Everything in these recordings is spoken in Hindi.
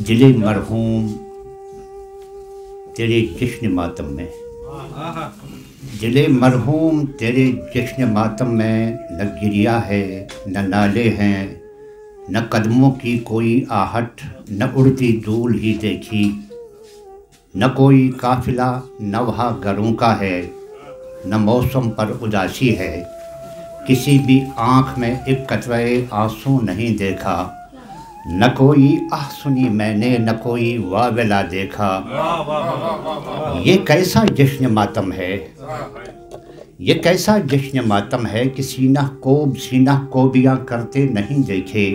जिले मरहूम तेरे जश्न मातम में, जिले मरहूम तेरे जश्न मातम में, न गिरिया है न नाले हैं, न कदमों की कोई आहट, न उड़ती धूल ही देखी, न कोई काफिला न वहाँ घरों का है, न मौसम पर उदासी है, किसी भी आँख में एक कतरे आंसू नहीं देखा, न कोई आह सुनी मैंने न कोई वावेला देखा। ये कैसा जश्न मातम है, ये कैसा जश्न मातम है कि सीना कोबियाँ करते नहीं देखे,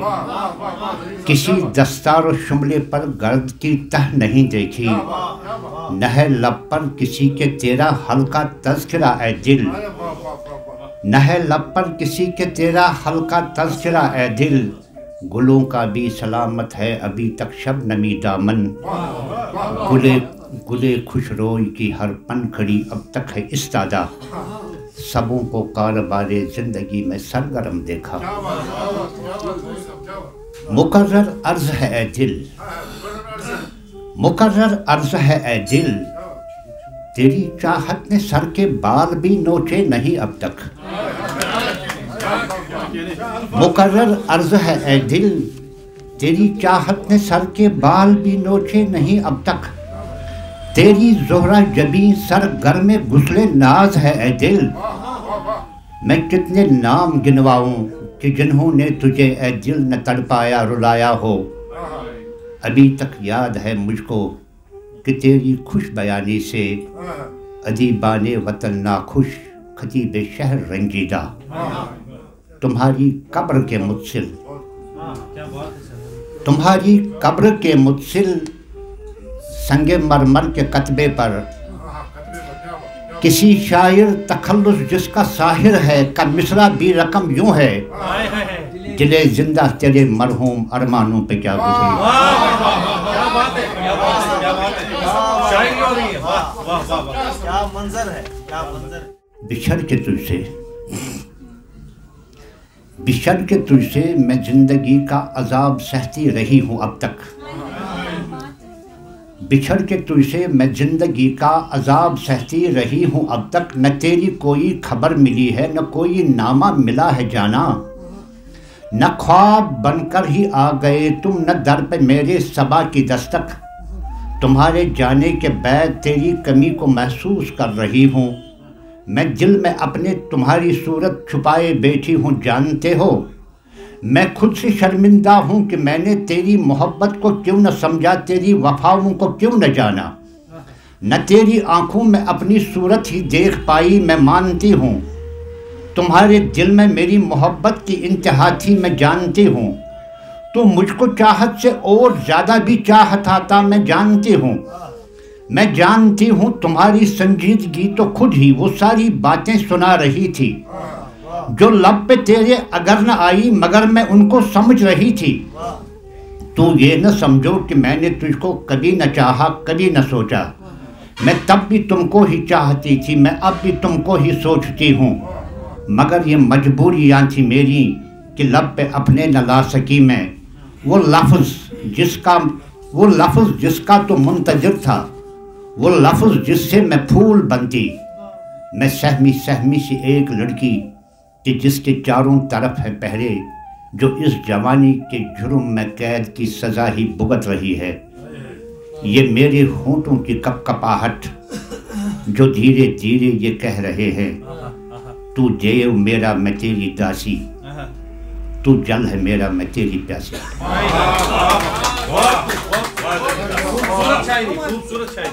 किसी दस्तार व शुमले पर गर्द की तह नहीं देखी, न है लब पर किसी के तेरा हल्का तज़किरा ए दिल, न है लब पर किसी के तेरा हल्का तज़किरा ए दिल, गुलों का भी सलामत है अभी तक शबनमी दामन, गुले खुशरोई की हर पनखड़ी अब तक है इस्तादा, सबों को कारोबारे ज़िंदगी में सरगर्म देखा। मुकर्रर अर्ज़ है ए दिल, मुकर्रर अर्ज़ है ए दिल, तेरी चाहत ने सर के बाल भी नोचे नहीं अब तक। मुकर्रर अर्ज़ है ए दिल, तेरी चाहत ने सर के बाल भी नोचे नहीं अब तक, तेरी ज़ोहरा जबी सर घर में गुस्ले नाज है ए दिल, मैं कितने नाम गिनवाऊं कि जिन्होंने तुझे ए दिल न तड़पाया रुलाया हो, अभी तक याद है मुझको कि तेरी खुश बयानी से अदीबाने वतन नाखुश, खतीब शहर रंजीदा, तुम्हारी कब्र के मुत्सिल, तुम्हारी कब्र के मुत्सिल संगे मरमर के कतबे पर, किसी शायर तखल्लुस जिसका साहिर है का मिसरा भी रकम यूं है, जिले जिंदा तेरे मरहूम अरमानों पे क्या गुजरी। क्या मंजर है, क्या मंजर। बिछड़ के तुझसे मैं जिंदगी का अजाब सहती रही हूँ अब तक, बिछड़ के तुझसे मैं जिंदगी का अजाब सहती रही हूँ अब तक, न तेरी कोई खबर मिली है न कोई नामा मिला है जाना, न ख्वाब बनकर ही आ गए तुम न दर पे मेरे सबा की दस्तक, तुम्हारे जाने के बाद तेरी कमी को महसूस कर रही हूँ, मैं दिल में अपने तुम्हारी सूरत छुपाए बैठी हूँ जानते हो, मैं खुद से शर्मिंदा हूँ कि मैंने तेरी मोहब्बत को क्यों न समझा, तेरी वफाओं को क्यों न जाना, न तेरी आँखों में अपनी सूरत ही देख पाई। मैं मानती हूँ तुम्हारे दिल में मेरी मोहब्बत की इंतहा थी, मैं जानती हूँ तो मुझको चाहत से और ज़्यादा भी चाहता था, मैं जानती हूँ, मैं जानती हूँ तुम्हारी संजीदगी तो खुद ही वो सारी बातें सुना रही थी जो लब पे तेरे अगर न आई मगर मैं उनको समझ रही थी। तू ये न समझो कि मैंने तुझको कभी न चाहा कभी न सोचा, मैं तब भी तुमको ही चाहती थी, मैं अब भी तुमको ही सोचती हूँ, मगर ये मजबूरियाँ थी मेरी कि लब पे अपने न ला सकी मैं वो लफ्ज़ जिसका तो मुंतज़िर था, वो लफ्ज़ जिससे मैं फूल बनती, मैं सहमी सी एक लड़की कि जिसके चारों तरफ है पहरे, जो इस जवानी के जुर्म में कैद की सज़ा ही भुगत रही है, ये मेरे होंठों की कपकपाहट जो धीरे धीरे ये कह रहे हैं, तू जेव मेरा मैं तेरी दासी, तू जल है मेरा मैं तेरी प्यासी। खूबसूरत शायरी, खूबसूरत शायरी।